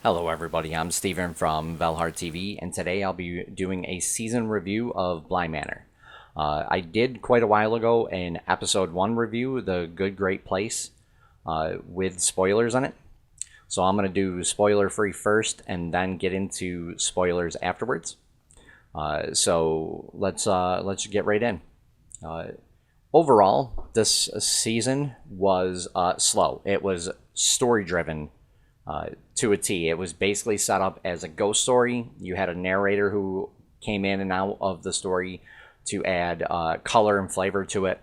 Hello everybody, I'm Steven from VALHARTV, and today I'll be doing a season review of Bly Manor. I did quite a while ago an episode 1 review, The Good Great Place, with spoilers in it. So I'm going to do spoiler free first and then get into spoilers afterwards. So let's get right in. Overall, this season was slow. It was story driven to a T. It was basically set up as a ghost story. You had a narrator who came in and out of the story to add color and flavor to it.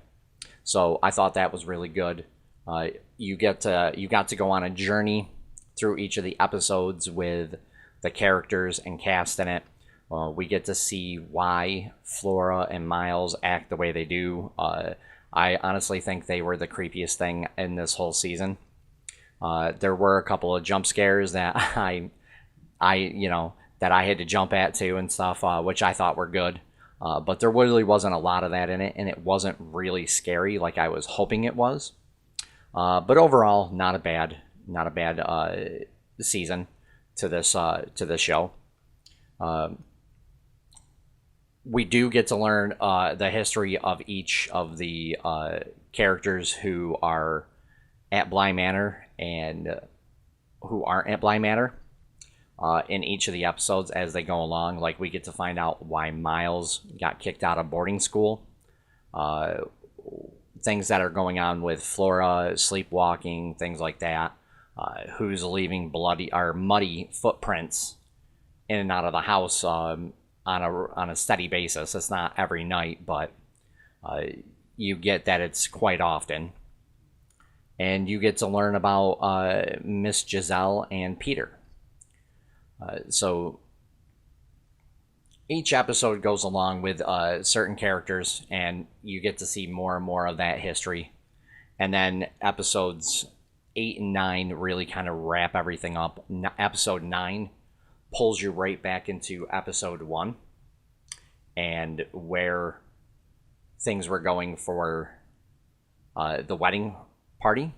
So I thought that was really good. You got to go on a journey through each of the episodes with the characters and cast in it. We get to see why Flora and Miles act the way they do. I honestly think they were the creepiest thing in this whole season. There were a couple of jump scares that I had to jump at too and stuff, which I thought were good. But there really wasn't a lot of that in it, and it wasn't really scary like I was hoping it was. But overall, not a bad season to this show. We do get to learn the history of each of the characters who are at Bly Manor and who aren't at Bly Manor in each of the episodes as they go along. Like, we get to find out why Miles got kicked out of boarding school, things that are going on with Flora, sleepwalking, things like that, who's leaving muddy footprints in and out of the house on a steady basis. It's not every night, but you get that it's quite often. And you get to learn about Miss Giselle and Peter. So each episode goes along with certain characters, and you get to see more and more of that history. And then episodes 8 and 9 really kind of wrap everything up. Episode 9 pulls you right back into episode 1 and where things were going for the wedding party.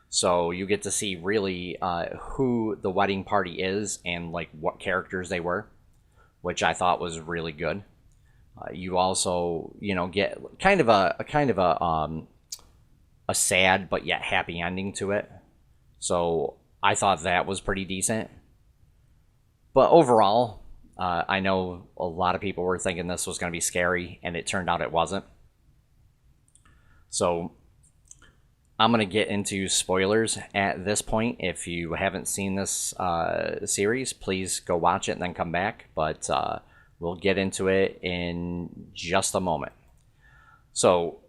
So you get to see really who the wedding party is and like what characters they were, which I thought was really good. You also get kind of a sad but yet happy ending to it. So I thought that was pretty decent. But overall, I know a lot of people were thinking this was going to be scary, and it turned out it wasn't. So I'm going to get into spoilers at this point. If you haven't seen this series, please go watch it and then come back. But we'll get into it in just a moment. So,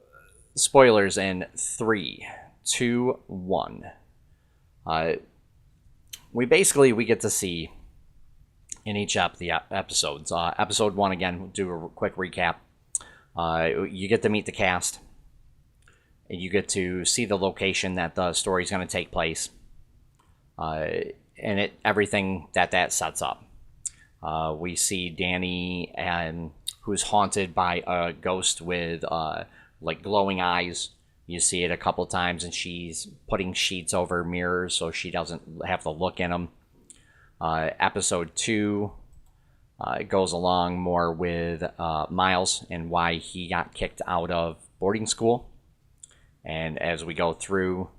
spoilers in 3, 2, 1. We get to see in each the episodes. Episode 1, again, we'll do a quick recap. You get to meet the cast. You get to see the location that the story is going to take place, and everything that sets up. We see Danny, who's haunted by a ghost with like glowing eyes. You see it a couple times, and she's putting sheets over mirrors so she doesn't have to look in them. Episode 2 goes along more with Miles and why he got kicked out of boarding school. And as we go through,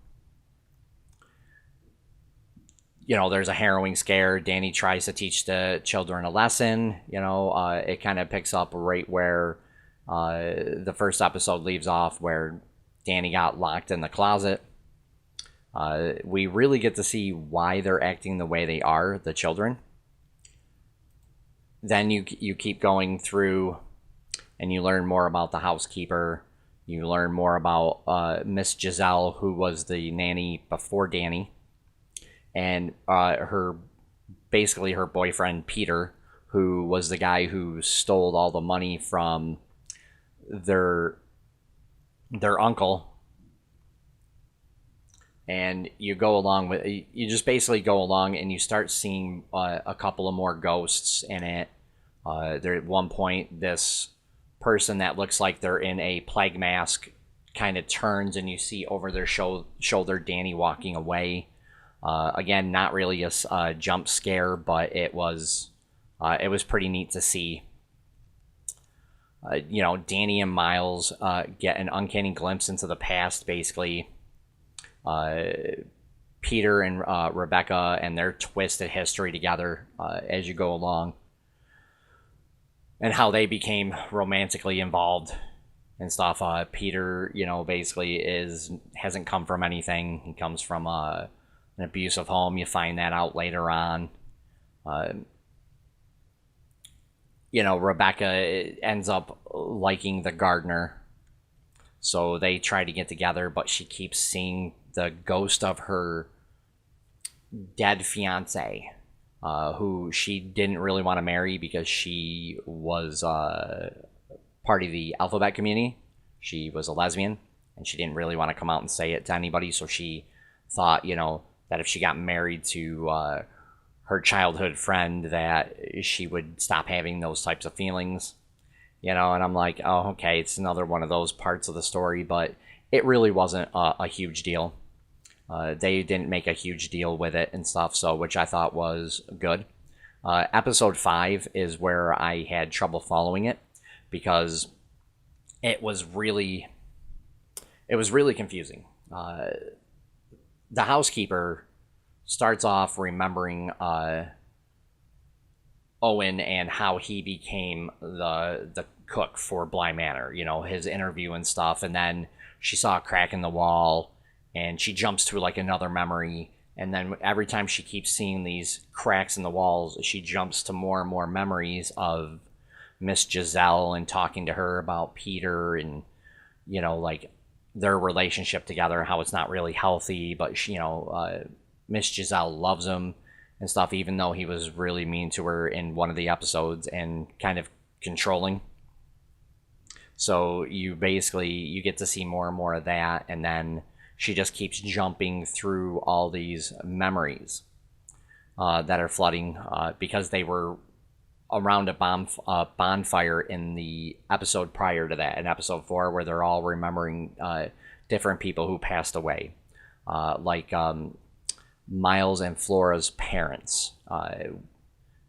there's a harrowing scare. Danny tries to teach the children a lesson. It kind of picks up right where the first episode leaves off, where Danny got locked in the closet. We really get to see why they're acting the way they are, the children. Then you keep going through, and you learn more about the housekeeper. You learn more about Miss Giselle, who was the nanny before Danny, and her boyfriend Peter, who was the guy who stole all the money from their uncle. And you just basically go along, and you start seeing a couple of more ghosts in it. There at one point, this person that looks like they're in a plague mask kind of turns, and you see over their shoulder Danny walking away. Again, not really a jump scare, but it was pretty neat to see. Danny and Miles get an uncanny glimpse into the past, basically. Peter and Rebecca and their twisted history together as you go along, and how they became romantically involved and stuff. Peter, basically hasn't come from anything. He comes from an abusive home. You find that out later on. Rebecca ends up liking the gardener, so they try to get together, but she keeps seeing the ghost of her dead fiance, who she didn't really want to marry because she was part of the alphabet community. She was a lesbian, and she didn't really want to come out and say it to anybody, so she thought, that if she got married to her childhood friend, that she would stop having those types of feelings. And I'm like, oh, okay, it's another one of those parts of the story, but it really wasn't a huge deal. They didn't make a huge deal with it and stuff, so which I thought was good. Episode 5 is where I had trouble following it, because it was really confusing. The housekeeper starts off remembering Owen and how he became the cook for Bly Manor, his interview and stuff, and then she saw a crack in the wall, and she jumps to like another memory, and then every time she keeps seeing these cracks in the walls, she jumps to more and more memories of Miss Giselle and talking to her about Peter and like their relationship together, how it's not really healthy, but Miss Giselle loves him and stuff, even though he was really mean to her in one of the episodes and kind of controlling. So you get to see more and more of that, and then she just keeps jumping through all these memories that are flooding because they were around a bonfire in the episode prior to that, in episode 4, where they're all remembering different people who passed away, like Miles and Flora's parents and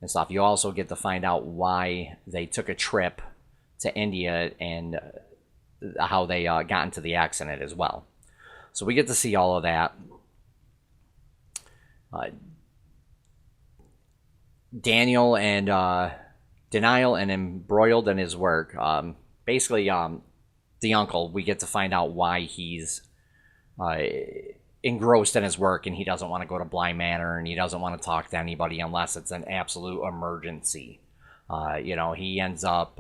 stuff. You also get to find out why they took a trip to India and how they got into the accident as well. So we get to see all of that. Daniel and Denial and embroiled in his work. Basically, the uncle, we get to find out why he's engrossed in his work, and he doesn't want to go to Bly Manor, and he doesn't want to talk to anybody unless it's an absolute emergency. He ends up,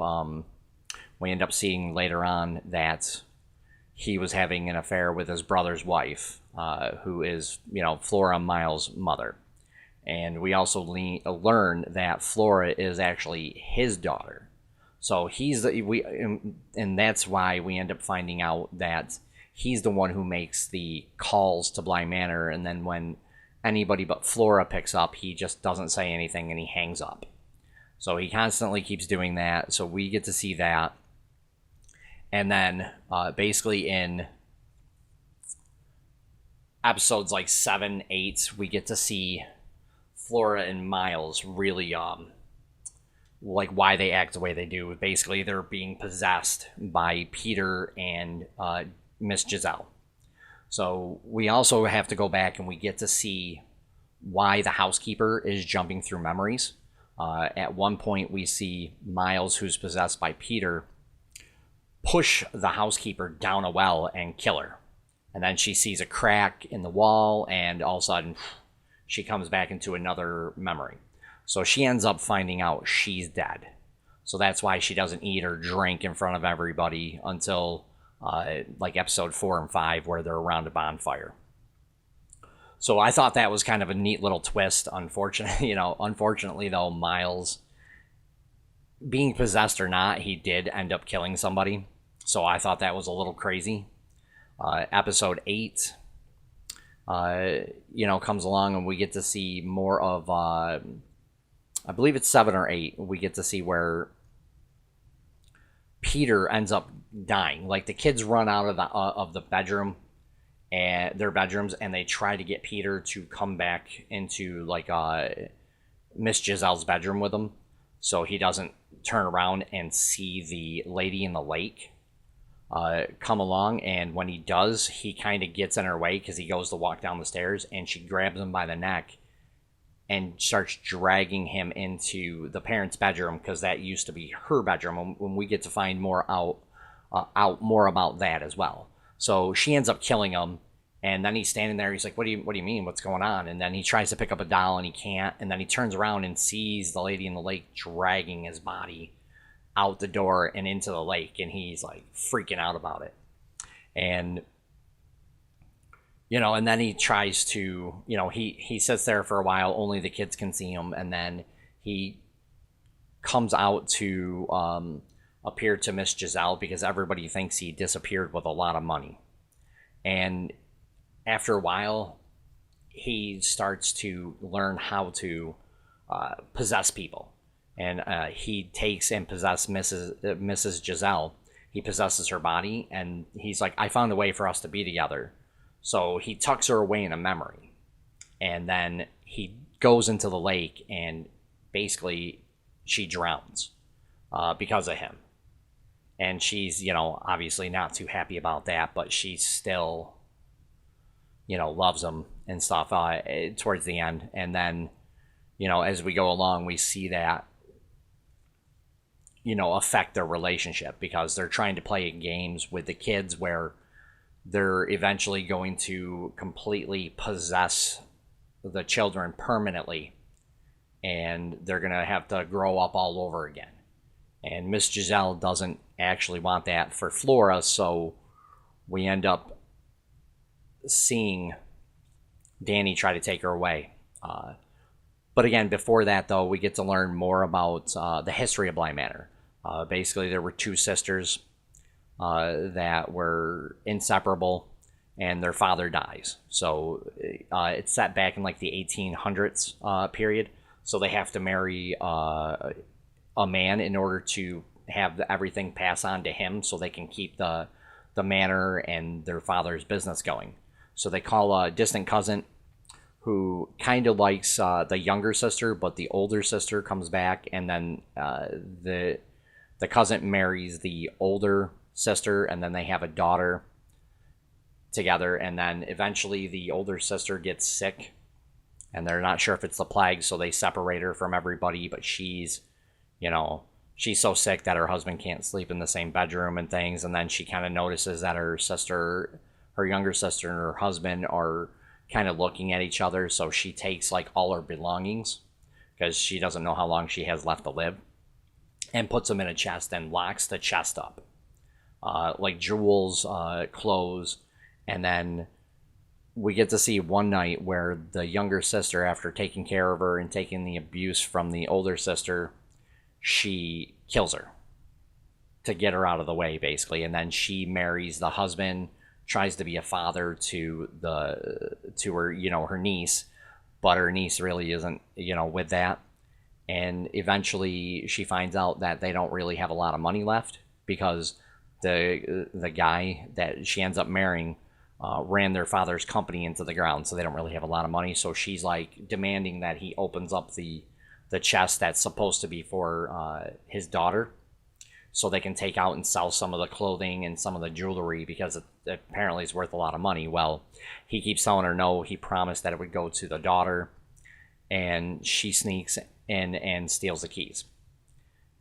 we end up seeing later on that he was having an affair with his brother's wife, who is, Flora Miles' mother. And we also learn that Flora is actually his daughter. So and that's why we end up finding out that he's the one who makes the calls to Bly Manor, and then when anybody but Flora picks up, he just doesn't say anything and he hangs up. So he constantly keeps doing that. So we get to see that. And then basically in episodes like 7, 8, we get to see Flora and Miles really like why they act the way they do. Basically, they're being possessed by Peter and Miss Giselle. So we also have to go back and we get to see why the housekeeper is jumping through memories. At one point, we see Miles, who's possessed by Peter, push the housekeeper down a well and kill her. And then she sees a crack in the wall, and all of a sudden, she comes back into another memory. So she ends up finding out she's dead. So that's why she doesn't eat or drink in front of everybody until like episode 4 and 5, where they're around a bonfire. So I thought that was kind of a neat little twist. Unfortunately, though, Miles, being possessed or not, he did end up killing somebody. So I thought that was a little crazy. Episode 8, comes along, and we get to see more of, I believe it's 7 or 8. We get to see where Peter ends up dying. Like, the kids run out of the bedroom, and their bedrooms, and they try to get Peter to come back into like Miss Giselle's bedroom with them, so he doesn't turn around and see the lady in the lake come along. And when he does, he kind of gets in her way because he goes to walk down the stairs, and she grabs him by the neck and starts dragging him into the parents' bedroom, because that used to be her bedroom. When we get to find more out more about that as well. So she ends up killing him, and then he's standing there. He's like, "What do you mean? What's going on?" And then he tries to pick up a doll, and he can't. And then he turns around and sees the lady in the lake dragging his body out the door and into the lake, and he's like freaking out about it. And and then he tries to, he sits there for a while, only the kids can see him, and then he comes out to appear to Miss Giselle, because everybody thinks he disappeared with a lot of money. And after a while, he starts to learn how to possess people. And he takes and possesses Mrs. Giselle. He possesses her body, and he's like, "I found a way for us to be together." So he tucks her away in a memory, and then he goes into the lake, and basically she drowns because of him. And she's, obviously not too happy about that, but she still, loves him and stuff towards the end. And then, as we go along, we see that, affect their relationship, because they're trying to play games with the kids where they're eventually going to completely possess the children permanently, and they're going to have to grow up all over again. And Miss Giselle doesn't actually want that for Flora, so we end up seeing Danny try to take her away. But again, before that, though, we get to learn more about the history of Bly Manor. Basically, there were two sisters that were inseparable, and their father dies. So it's set back in like the 1800s period. So they have to marry a man in order to have everything pass on to him, so they can keep the manor and their father's business going. So they call a distant cousin who kind of likes the younger sister, but the older sister comes back, and then the cousin marries the older sister, and then they have a daughter together. And then eventually the older sister gets sick, and they're not sure if it's the plague, so they separate her from everybody. But she's so sick that her husband can't sleep in the same bedroom and things. And then she kind of notices that her younger sister, and her husband are kind of looking at each other. So she takes like all her belongings, because she doesn't know how long she has left to live, and puts them in a chest and locks the chest up. Like jewels, clothes. And then we get to see one night where the younger sister, after taking care of her and taking the abuse from the older sister, she kills her to get her out of the way, basically. And then she marries the husband, tries to be a father to her, her niece, but her niece really isn't, with that. And eventually she finds out that they don't really have a lot of money left, because the guy that she ends up marrying ran their father's company into the ground, so they don't really have a lot of money. So she's like demanding that he opens up the chest that's supposed to be for his daughter, so they can take out and sell some of the clothing and some of the jewelry, because it apparently is worth a lot of money. Well, he keeps telling her no. He promised that it would go to the daughter, and she sneaks in and steals the keys.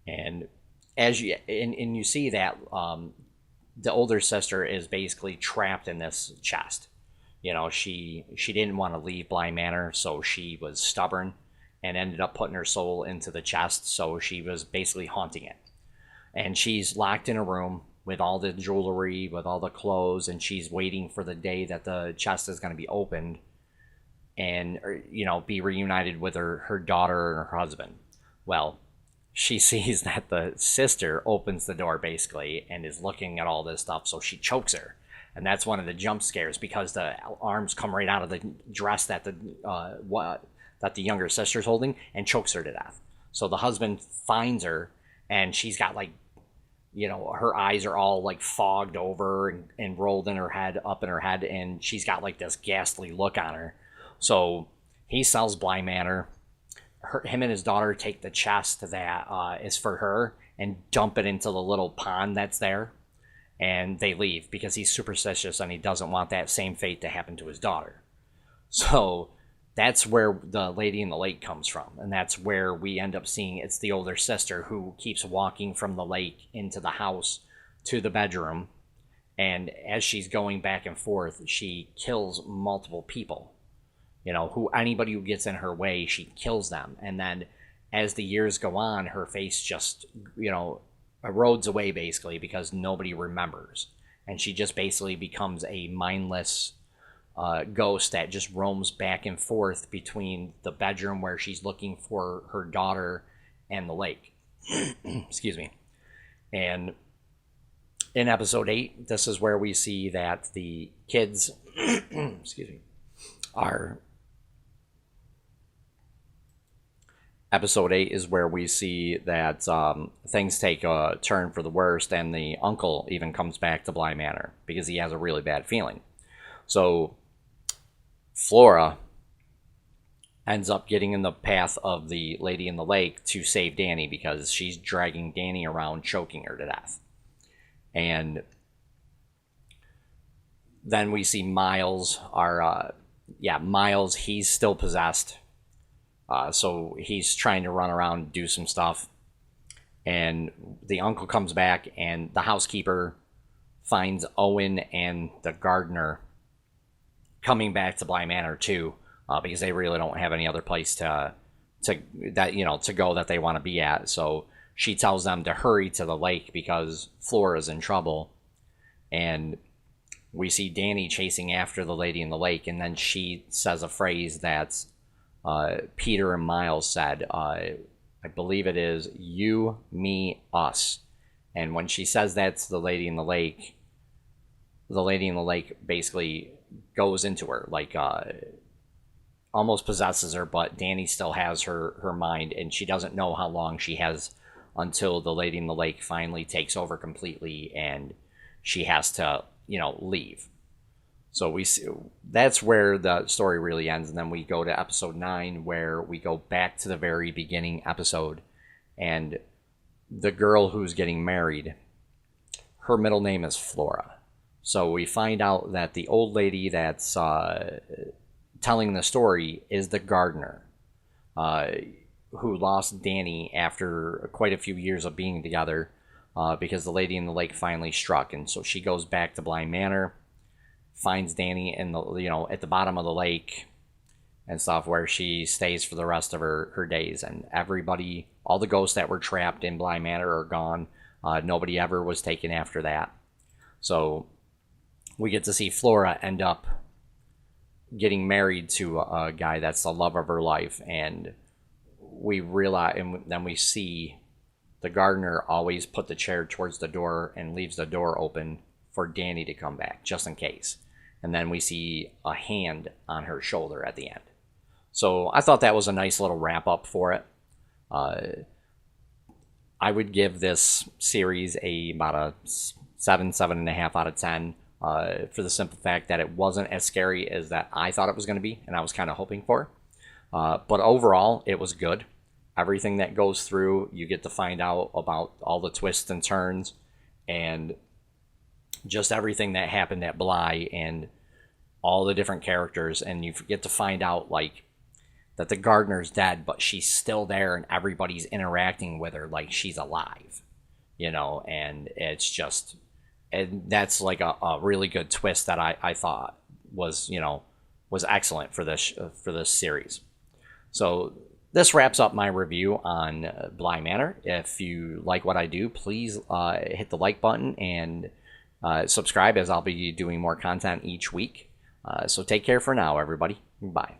And as you see that the older sister is basically trapped in this chest. She didn't want to leave Bly Manor, so she was stubborn and ended up putting her soul into the chest. So she was basically haunting it, and she's locked in a room with all the jewelry, with all the clothes, and she's waiting for the day that the chest is going to be opened, and be reunited with her daughter and her husband. Well, she sees that the sister opens the door, basically, and is looking at all this stuff, so she chokes her. And that's one of the jump scares, because the arms come right out of the dress that the younger sister's holding, and chokes her to death. So the husband finds her, and she's got like her eyes are all like fogged over and rolled in her head, up in her head, and she's got like this ghastly look on her. So he sells Bly Manor. Him and his daughter take the chest that is for her and dump it into the little pond that's there, and they leave because he's superstitious and he doesn't want that same fate to happen to his daughter. So that's where the lady in the lake comes from, and that's where we end up seeing it's the older sister who keeps walking from the lake into the house to the bedroom, and as she's going back and forth, she kills multiple people. Anybody who gets in her way, she kills them. And then as the years go on, her face just, erodes away basically because nobody remembers. And she just basically becomes a mindless ghost that just roams back and forth between the bedroom where she's looking for her daughter and the lake. Excuse me. And in episode 8, this is where we see that the kids, excuse me, are... Episode 8 is where we see that things take a turn for the worst, and the uncle even comes back to Bly Manor because he has a really bad feeling. So Flora ends up getting in the path of the lady in the lake to save Danny because she's dragging Danny around, choking her to death. And then we see Miles, Miles, he's still possessed. So he's trying to run around and do some stuff. And the uncle comes back, and the housekeeper finds Owen and the gardener coming back to Bly Manor too, because they really don't have any other place to go that they want to be at. So she tells them to hurry to the lake because Flora's in trouble. And we see Danny chasing after the lady in the lake, and then she says a phrase that's Peter and Miles said, I believe it is you, me, us. And when she says that to the lady in the lake basically goes into her, like almost possesses her, but Danny still has her mind, and she doesn't know how long she has until the lady in the lake finally takes over completely and she has to, leave. So we see, that's where the story really ends, and then we go to episode 9 where we go back to the very beginning episode, and the girl who's getting married, her middle name is Flora. So we find out that the old lady that's telling the story is the gardener, who lost Danny after quite a few years of being together, because the lady in the lake finally struck, and so she goes back to Bly Manor, finds Danny in the at the bottom of the lake and stuff, where she stays for the rest of her days. And everybody, all the ghosts that were trapped in Bly Manor are gone. Nobody ever was taken after that. So we get to see Flora end up getting married to a guy that's the love of her life, and we realize, and then we see the gardener always put the chair towards the door and leaves the door open for Danny to come back just in case. And then we see a hand on her shoulder at the end. So I thought that was a nice little wrap up for it. I would give this series about a 7.5 out of 10, for the simple fact that it wasn't as scary as that I thought it was going to be, and I was kind of hoping for. But overall, it was good. Everything that goes through, you get to find out about all the twists and turns, and just everything that happened at Bly and all the different characters. And you get to find out like that the gardener's dead, but she's still there, and everybody's interacting with her like she's alive, and it's just, and that's like a really good twist that I thought was excellent for this series. So this wraps up my review on Bly Manor. If you like what I do, please hit the like button and subscribe, as I'll be doing more content each week. So take care for now, everybody. Bye.